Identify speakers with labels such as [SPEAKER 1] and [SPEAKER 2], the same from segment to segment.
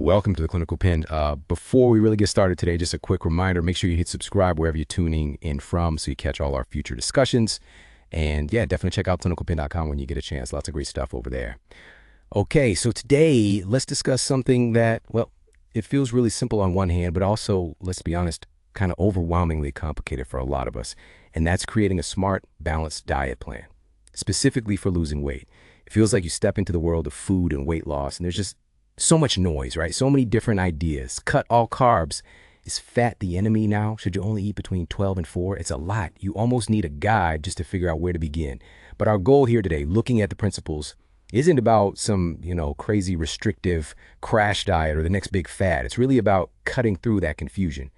[SPEAKER 1] Welcome to the Clinical Pen. Before we really get started today, just a quick reminder, make sure you hit subscribe wherever you're tuning in from so you catch all our future discussions. And yeah, definitely check out clinicalpen.com when you get a chance. Lots of great stuff over there. Okay, so today let's discuss something that, well, it feels really simple on one hand, but also, let's be honest, kind of overwhelmingly complicated for a lot of us. And that's creating a smart, balanced diet plan, specifically for losing weight. It feels like you step into the world of food and weight loss, and there's just so much noise, right? So many different ideas. Cut all carbs. Is fat the enemy now? Should you only eat between 12 and 4? It's a lot. You almost need a guide just to figure out where to begin. But our goal here today, looking at the principles, isn't about some, crazy restrictive crash diet or the next big fad. It's really about cutting through that confusion.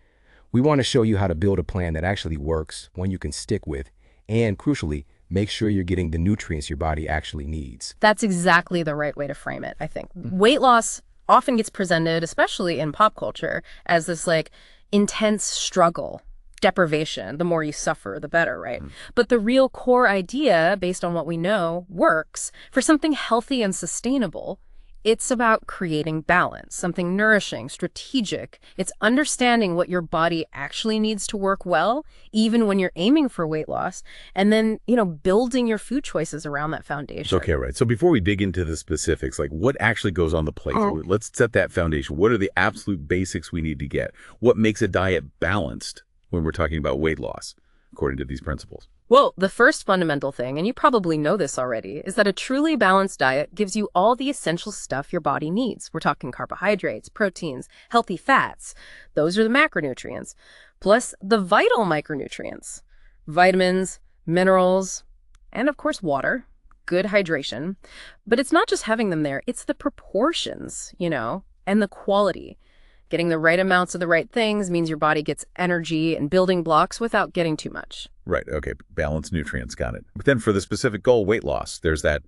[SPEAKER 1] We want to show you how to build a plan that actually works, one you can stick with, and crucially, make sure you're getting the nutrients your body actually needs.
[SPEAKER 2] That's exactly the right way to frame it, I think. Weight loss often gets presented, especially in pop culture, as this intense struggle, deprivation. The more you suffer, the better, right? But the real core idea, based on what we know, works for something healthy and sustainable. It's about creating balance, something nourishing, strategic. It's understanding what your body actually needs to work well, even when you're aiming for weight loss, and then, building your food choices around that foundation.
[SPEAKER 3] Okay, right. So before we dig into the specifics, what actually goes on the plate? Let's set that foundation. What are the absolute basics we need to get? What makes a diet balanced when we're talking about weight loss, according to these principles?
[SPEAKER 2] Well, the first fundamental thing, and you probably know this already, is that a truly balanced diet gives you all the essential stuff your body needs. We're talking carbohydrates, proteins, healthy fats. Those are the macronutrients, plus the vital micronutrients, vitamins, minerals, and of course water, good hydration. But it's not just having them there, it's the proportions, and the quality. Getting the right amounts of the right things means your body gets energy and building blocks without getting too much.
[SPEAKER 3] Right. Okay. Balanced nutrients. Got it. But then for the specific goal, weight loss, there's that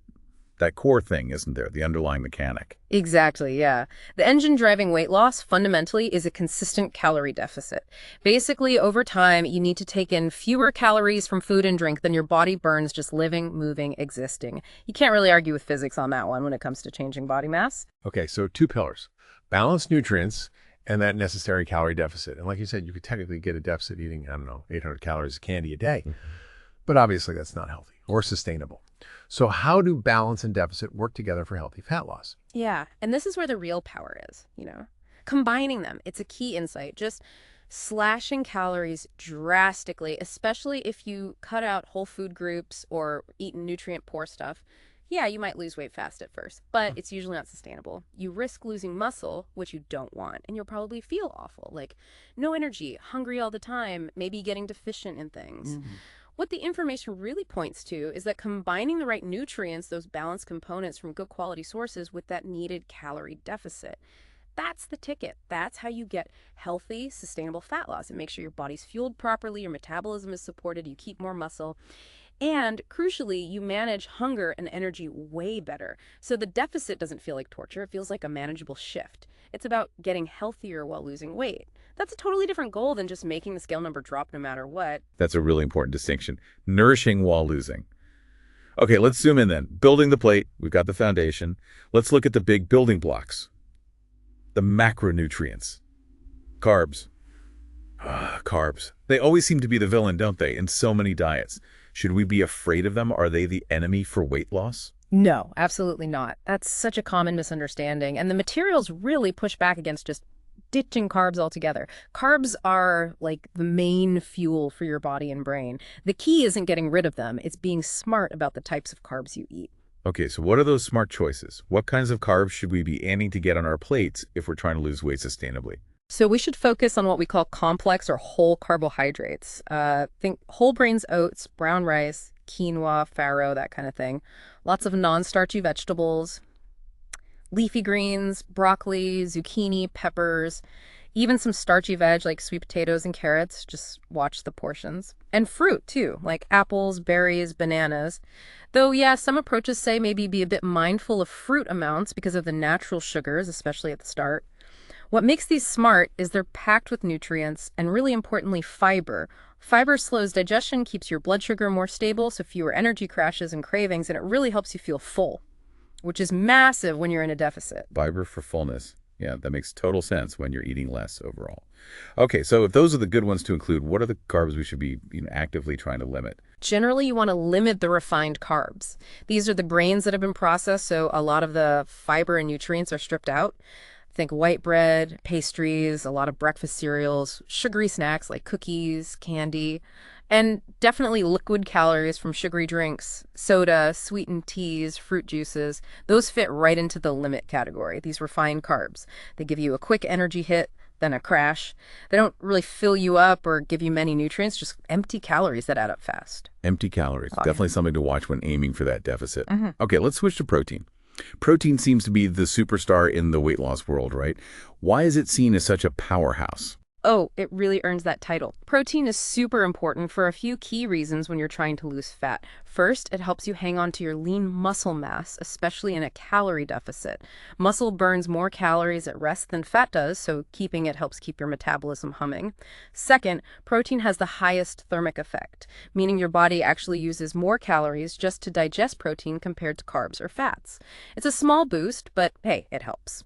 [SPEAKER 3] core thing, isn't there? The underlying mechanic.
[SPEAKER 2] Exactly. Yeah. The engine driving weight loss fundamentally is a consistent calorie deficit. Basically, over time, you need to take in fewer calories from food and drink than your body burns just living, moving, existing. You can't really argue with physics on that one when it comes to changing body mass.
[SPEAKER 4] Okay. So two pillars, balanced nutrients and that necessary calorie deficit. And like you said, you could technically get a deficit eating, 800 calories of candy a day. But obviously that's not healthy or sustainable. So how do balance and deficit work together for healthy fat loss?
[SPEAKER 2] Yeah, and this is where the real power is, Combining them, it's a key insight. Just slashing calories drastically, especially if you cut out whole food groups or eat nutrient-poor stuff. Yeah, you might lose weight fast at first, but it's usually not sustainable. You risk losing muscle, which you don't want, and you'll probably feel awful, like no energy, hungry all the time, maybe getting deficient in things. What the information really points to is that combining the right nutrients, those balanced components from good quality sources with that needed calorie deficit, that's the ticket. That's how you get healthy, sustainable fat loss. It makes sure your body's fueled properly, your metabolism is supported, you keep more muscle. And crucially, you manage hunger and energy way better. So the deficit doesn't feel like torture. It feels like a manageable shift. It's about getting healthier while losing weight. That's a totally different goal than just making the scale number drop no matter what.
[SPEAKER 3] That's a really important distinction. Nourishing while losing. Okay, let's zoom in then. Building the plate. We've got the foundation. Let's look at the big building blocks. The macronutrients. Carbs. Carbs. They always seem to be the villain, don't they, in so many diets. Should we be afraid of them? Are they the enemy for weight loss?
[SPEAKER 2] No, absolutely not. That's such a common misunderstanding. And the materials really push back against just ditching carbs altogether. Carbs are like the main fuel for your body and brain. The key isn't getting rid of them. It's being smart about the types of carbs you eat.
[SPEAKER 3] Okay, so what are those smart choices? What kinds of carbs should we be aiming to get on our plates if we're trying to lose weight sustainably?
[SPEAKER 2] So we should focus on what we call complex or whole carbohydrates. Think whole grains, oats, brown rice, quinoa, farro, that kind of thing. Lots of non-starchy vegetables, leafy greens, broccoli, zucchini, peppers, even some starchy veg like sweet potatoes and carrots. Just watch the portions. And fruit, too, like apples, berries, bananas. Though, yeah, some approaches say maybe be a bit mindful of fruit amounts because of the natural sugars, especially at the start. What makes these smart is they're packed with nutrients and, really importantly, fiber. Fiber slows digestion, keeps your blood sugar more stable, so fewer energy crashes and cravings, and it really helps you feel full, which is massive when you're in a deficit.
[SPEAKER 3] Fiber for fullness. Yeah, that makes total sense when you're eating less overall. Okay, so if those are the good ones to include, what are the carbs we should be actively trying to limit?
[SPEAKER 2] Generally, you want to limit the refined carbs. These are the grains that have been processed, so a lot of the fiber and nutrients are stripped out. Think white bread, pastries, a lot of breakfast cereals, sugary snacks like cookies, candy, and definitely liquid calories from sugary drinks, soda, sweetened teas, fruit juices. Those fit right into the limit category, these refined carbs. They give you a quick energy hit, then a crash. They don't really fill you up or give you many nutrients, just empty calories that add up fast.
[SPEAKER 3] Empty calories.
[SPEAKER 2] Oh, yeah.
[SPEAKER 3] Definitely something to watch when aiming for that deficit. Okay, let's switch to protein. Protein seems to be the superstar in the weight loss world, right? Why is it seen as such a powerhouse?
[SPEAKER 2] Oh, it really earns that title. Protein is super important for a few key reasons when you're trying to lose fat. First, it helps you hang on to your lean muscle mass, especially in a calorie deficit. Muscle burns more calories at rest than fat does, so keeping it helps keep your metabolism humming. Second, protein has the highest thermic effect, meaning your body actually uses more calories just to digest protein compared to carbs or fats. It's a small boost, but hey, it helps.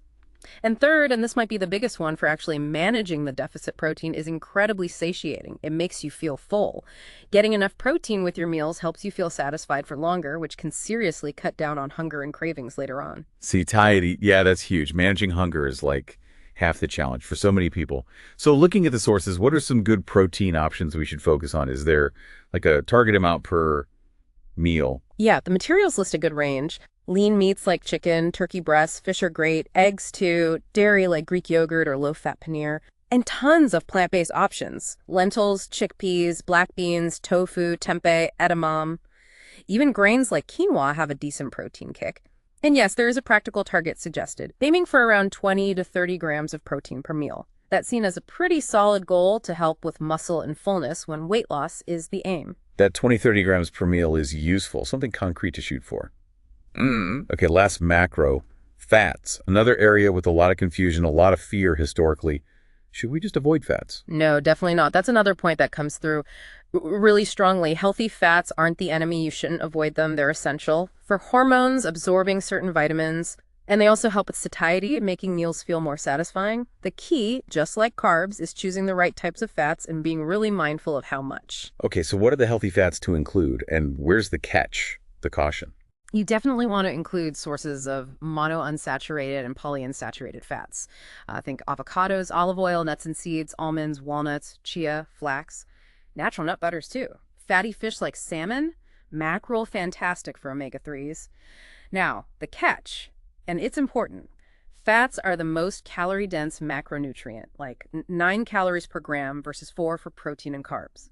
[SPEAKER 2] And third, and this might be the biggest one for actually managing the deficit protein, is incredibly satiating. It makes you feel full. Getting enough protein with your meals helps you feel satisfied for longer, which can seriously cut down on hunger and cravings later on.
[SPEAKER 3] Satiety, yeah, that's huge. Managing hunger is like half the challenge for so many people. So looking at the sources, what are some good protein options we should focus on? Is there like a target amount per meal?
[SPEAKER 2] Yeah, the materials list a good range. Lean meats like chicken, turkey breasts, fish are great, eggs too, dairy like Greek yogurt or low-fat paneer, and tons of plant-based options. Lentils, chickpeas, black beans, tofu, tempeh, edamame. Even grains like quinoa have a decent protein kick. And yes, there is a practical target suggested, aiming for around 20 to 30 grams of protein per meal. That's seen as a pretty solid goal to help with muscle and fullness when weight loss is the aim.
[SPEAKER 3] That 20-30 grams per meal is useful, something concrete to shoot for. Okay, last macro, fats. Another area with a lot of confusion, a lot of fear historically. Should we just avoid fats?
[SPEAKER 2] No, definitely not. That's another point that comes through really strongly. Healthy fats aren't the enemy. You shouldn't avoid them. They're essential for hormones, absorbing certain vitamins, and they also help with satiety, making meals feel more satisfying. The key, just like carbs, is choosing the right types of fats and being really mindful of how much.
[SPEAKER 3] Okay, so what are the healthy fats to include, and where's the catch, the caution?
[SPEAKER 2] You definitely want to include sources of monounsaturated and polyunsaturated fats. Think avocados, olive oil, nuts and seeds, almonds, walnuts, chia, flax. Natural nut butters too. Fatty fish like salmon, mackerel, fantastic for omega-3s. Now, the catch, and it's important. Fats are the most calorie-dense macronutrient, like 9 calories per gram versus 4 for protein and carbs.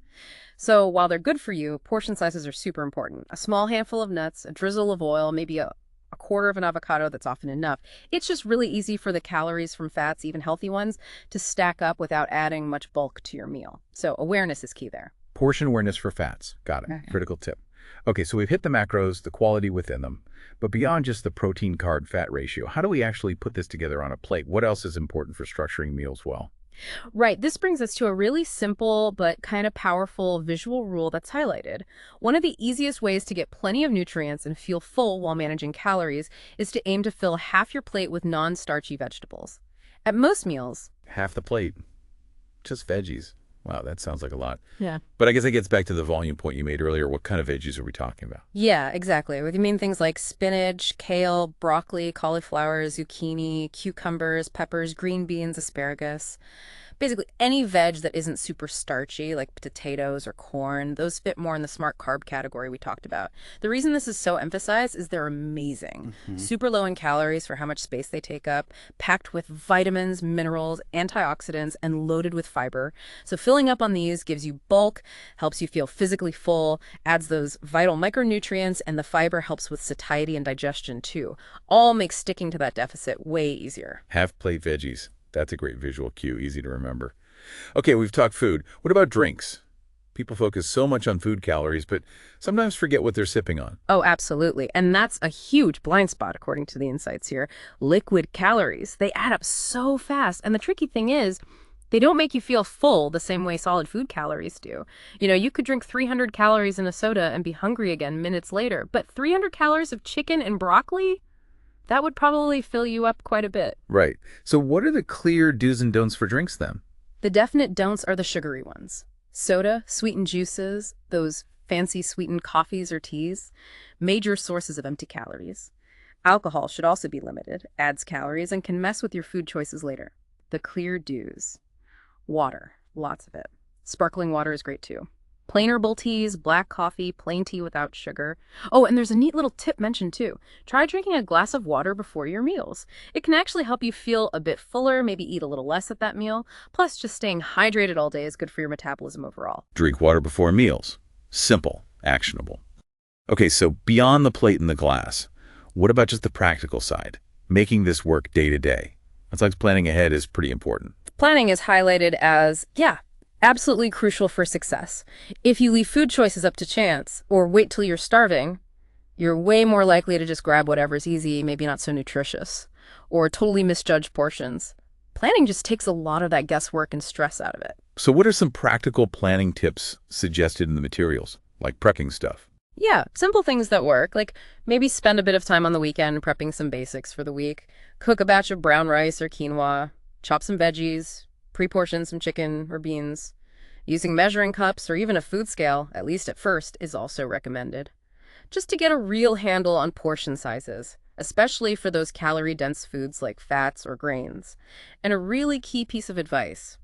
[SPEAKER 2] So while they're good for you, portion sizes are super important. A small handful of nuts, a drizzle of oil, maybe a quarter of an avocado, that's often enough. It's just really easy for the calories from fats, even healthy ones, to stack up without adding much bulk to your meal. So awareness is key there.
[SPEAKER 3] Portion awareness for fats. Got it.
[SPEAKER 2] Okay.
[SPEAKER 3] Critical tip. Okay, so we've hit the macros, the quality within them. But beyond just the protein carb fat ratio, how do we actually put this together on a plate? What else is important for structuring meals well?
[SPEAKER 2] Right. This brings us to a really simple but kind of powerful visual rule that's highlighted. One of the easiest ways to get plenty of nutrients and feel full while managing calories is to aim to fill half your plate with non-starchy vegetables. At most meals,
[SPEAKER 3] Half the plate. Just veggies. Wow, that sounds like a lot.
[SPEAKER 2] yeah.
[SPEAKER 3] But I guess it gets back to the volume point you made earlier. What kind of veggies are we talking about?
[SPEAKER 2] Yeah, exactly. We mean things like spinach, kale, broccoli, cauliflower, zucchini, cucumbers, peppers, green beans, asparagus. Basically, any veg that isn't super starchy, like potatoes or corn, those fit more in the smart carb category we talked about. The reason this is so emphasized is they're amazing. Super low in calories for how much space they take up, packed with vitamins, minerals, antioxidants, and loaded with fiber. So filling up on these gives you bulk, helps you feel physically full, adds those vital micronutrients, and the fiber helps with satiety and digestion too. All makes sticking to that deficit way easier.
[SPEAKER 3] Half plate veggies. That's a great visual cue, easy to remember. Okay, we've talked food. What about drinks? People focus so much on food calories, but sometimes forget what they're sipping on.
[SPEAKER 2] Oh, absolutely. And that's a huge blind spot, according to the insights here. Liquid calories, they add up so fast. And the tricky thing is, they don't make you feel full the same way solid food calories do. You know, you could drink 300 calories in a soda and be hungry again minutes later, but 300 calories of chicken and broccoli? That would probably fill you up quite a bit.
[SPEAKER 3] Right. So what are the clear do's and don'ts for drinks then?
[SPEAKER 2] The definite don'ts are the sugary ones. Soda, sweetened juices, those fancy sweetened coffees or teas, major sources of empty calories. Alcohol should also be limited, adds calories, and can mess with your food choices later. The clear do's. Water, lots of it. Sparkling water is great too. Plain herbal teas, black coffee, plain tea without sugar. Oh, and there's a neat little tip mentioned too. Try drinking a glass of water before your meals. It can actually help you feel a bit fuller, maybe eat a little less at that meal. Plus, just staying hydrated all day is good for your metabolism overall.
[SPEAKER 3] Drink water before meals. Simple, actionable. Okay, so beyond the plate and the glass, what about just the practical side? Making this work day to day. It's like planning ahead is pretty important.
[SPEAKER 2] Planning is highlighted as, absolutely crucial for success. If you leave food choices up to chance or wait till you're starving, you're way more likely to just grab whatever's easy, maybe not so nutritious, or totally misjudge portions. Planning just takes a lot of that guesswork and stress out of it.
[SPEAKER 3] So what are some practical planning tips suggested in the materials, like prepping stuff?
[SPEAKER 2] Yeah, simple things that work, like maybe spend a bit of time on the weekend prepping some basics for the week, cook a batch of brown rice or quinoa, chop some veggies, pre-portion some chicken or beans. Using measuring cups or even a food scale, at least at first, is also recommended. Just to get a real handle on portion sizes, especially for those calorie-dense foods like fats or grains. And a really key piece of advice: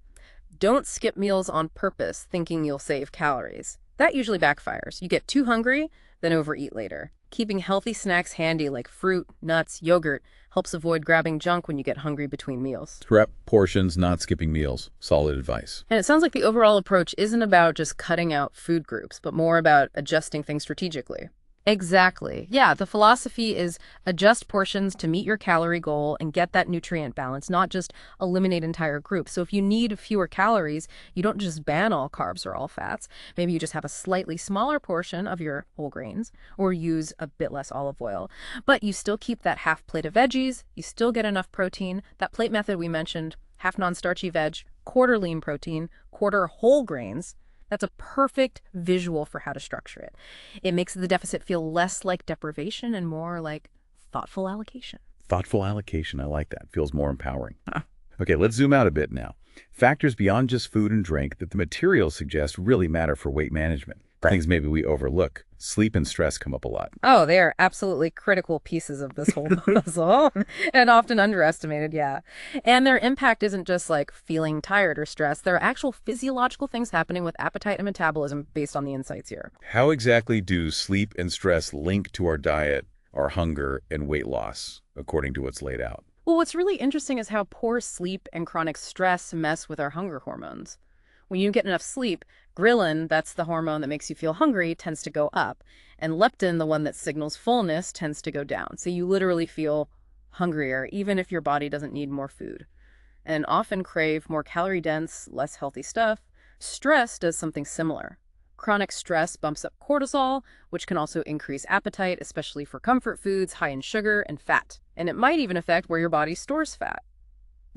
[SPEAKER 2] don't skip meals on purpose thinking you'll save calories. That usually backfires. You get too hungry, then overeat later. Keeping healthy snacks handy like fruit, nuts, yogurt helps avoid grabbing junk when you get hungry between meals.
[SPEAKER 3] Prep portions, not skipping meals. Solid advice.
[SPEAKER 2] And it sounds like the overall approach isn't about just cutting out food groups, but more about adjusting things strategically. Exactly. Yeah, the philosophy is adjust portions to meet your calorie goal and get that nutrient balance, not just eliminate entire groups. So if you need fewer calories, you don't just ban all carbs or all fats. Maybe you just have a slightly smaller portion of your whole grains or use a bit less olive oil. But you still keep that half plate of veggies, you still get enough protein. That plate method we mentioned, half non-starchy veg, quarter lean protein, quarter whole grains. That's a perfect visual for how to structure it. It makes the deficit feel less like deprivation and more like thoughtful allocation.
[SPEAKER 3] Thoughtful allocation, I like that. Feels more empowering. Okay, let's zoom out a bit now. Factors beyond just food and drink that the materials suggest really matter for weight management. Things maybe we overlook. Sleep and stress come up a lot.
[SPEAKER 2] Oh, they are absolutely critical pieces of this whole puzzle and often underestimated, yeah. And their impact isn't just like feeling tired or stressed. There are actual physiological things happening with appetite and metabolism based on the insights here.
[SPEAKER 3] How exactly do sleep and stress link to our diet, our hunger, and weight loss, according to what's laid out?
[SPEAKER 2] Well, what's really interesting is how poor sleep and chronic stress mess with our hunger hormones. When you get enough sleep, ghrelin, that's the hormone that makes you feel hungry, tends to go up. And leptin, the one that signals fullness, tends to go down. So you literally feel hungrier, even if your body doesn't need more food. And often crave more calorie-dense, less healthy stuff. Stress does something similar. Chronic stress bumps up cortisol, which can also increase appetite, especially for comfort foods high in sugar and fat. And it might even affect where your body stores fat.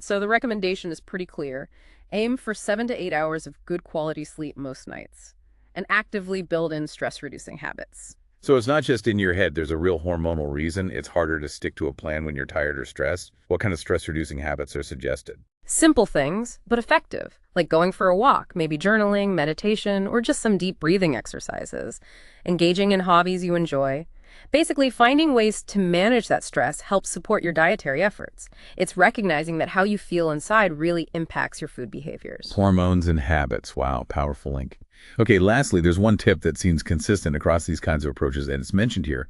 [SPEAKER 2] So the recommendation is pretty clear. Aim for 7 to 8 hours of good quality sleep most nights, and actively build in stress-reducing habits.
[SPEAKER 3] So it's not just in your head. There's a real hormonal reason it's harder to stick to a plan when you're tired or stressed. What kind of stress-reducing habits are suggested?
[SPEAKER 2] Simple things, but effective, like going for a walk, maybe journaling, meditation, or just some deep breathing exercises. Engaging in hobbies you enjoy. Basically, finding ways to manage that stress helps support your dietary efforts. It's recognizing that how you feel inside really impacts your food behaviors.
[SPEAKER 3] Hormones and habits. Wow, powerful link. Okay, lastly, there's one tip that seems consistent across these kinds of approaches, and it's mentioned here.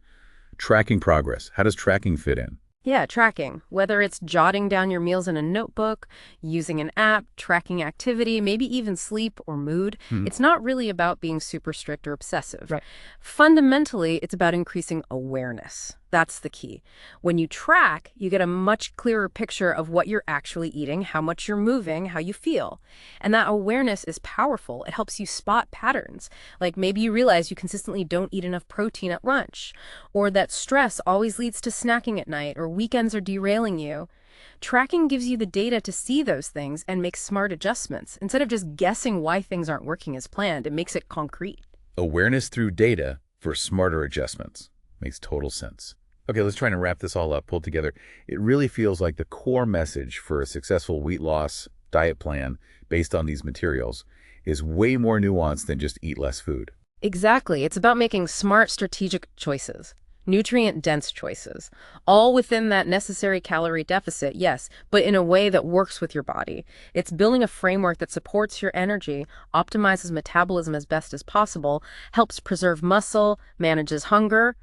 [SPEAKER 3] Tracking progress. How does tracking fit in?
[SPEAKER 2] Yeah, tracking. Whether it's jotting down your meals in a notebook, using an app, tracking activity, maybe even sleep or mood, it's not really about being super strict or obsessive.
[SPEAKER 1] Right.
[SPEAKER 2] Fundamentally, it's about increasing awareness. That's the key. When you track, you get a much clearer picture of what you're actually eating, how much you're moving, how you feel. And that awareness is powerful. It helps you spot patterns. Like maybe you realize you consistently don't eat enough protein at lunch, or that stress always leads to snacking at night, or weekends are derailing you. Tracking gives you the data to see those things and make smart adjustments. Instead of just guessing why things aren't working as planned, it makes it concrete.
[SPEAKER 3] Awareness through data for smarter adjustments. Makes total sense. Okay, let's try and wrap this all up, pulled together. It really feels like the core message for a successful weight loss diet plan based on these materials is way more nuanced than just eat less food.
[SPEAKER 2] Exactly. It's about making smart, strategic choices, nutrient-dense choices, all within that necessary calorie deficit, yes, but in a way that works with your body. It's building a framework that supports your energy, optimizes metabolism as best as possible, helps preserve muscle, manages hunger,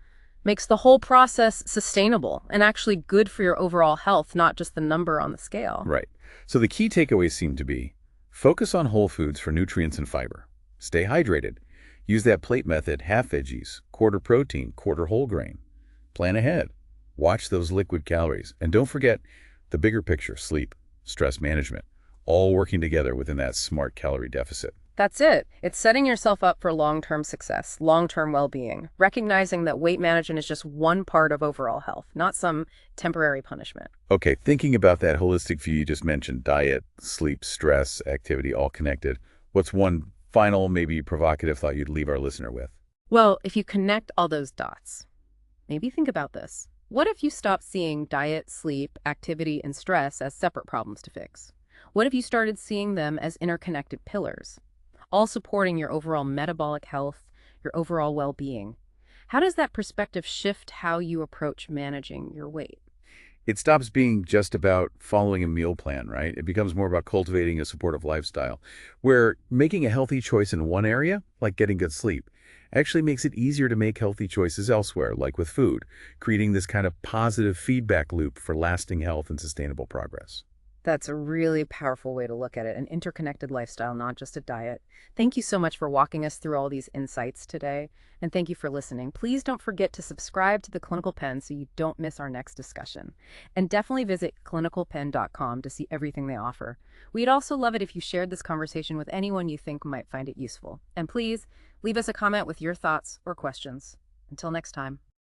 [SPEAKER 2] makes the whole process sustainable and actually good for your overall health, not just the number on the scale.
[SPEAKER 3] Right. So the key takeaways seem to be focus on whole foods for nutrients and fiber. Stay hydrated. Use that plate method, half veggies, quarter protein, quarter whole grain. Plan ahead. Watch those liquid calories. And don't forget the bigger picture, sleep, stress management, all working together within that smart calorie deficit.
[SPEAKER 2] That's it. It's setting yourself up for long-term success, long-term well-being, recognizing that weight management is just one part of overall health, not some temporary punishment.
[SPEAKER 3] Okay, thinking about that holistic view you just mentioned, diet, sleep, stress, activity, all connected, what's one final, maybe provocative thought you'd leave our listener with?
[SPEAKER 2] Well, if you connect all those dots, maybe think about this. What if you stopped seeing diet, sleep, activity, and stress as separate problems to fix? What if you started seeing them as interconnected pillars, all supporting your overall metabolic health, your overall well-being? How does that perspective shift how you approach managing your weight?
[SPEAKER 3] It stops being just about following a meal plan, right? It becomes more about cultivating a supportive lifestyle, where making a healthy choice in one area, like getting good sleep, actually makes it easier to make healthy choices elsewhere, like with food, creating this kind of positive feedback loop for lasting health and sustainable progress.
[SPEAKER 2] That's a really powerful way to look at it, an interconnected lifestyle, not just a diet. Thank you so much for walking us through all these insights today, and thank you for listening. Please don't forget to subscribe to the Clinical Pen so you don't miss our next discussion. And definitely visit clinicalpen.com to see everything they offer. We'd also love it if you shared this conversation with anyone you think might find it useful. And please, leave us a comment with your thoughts or questions. Until next time.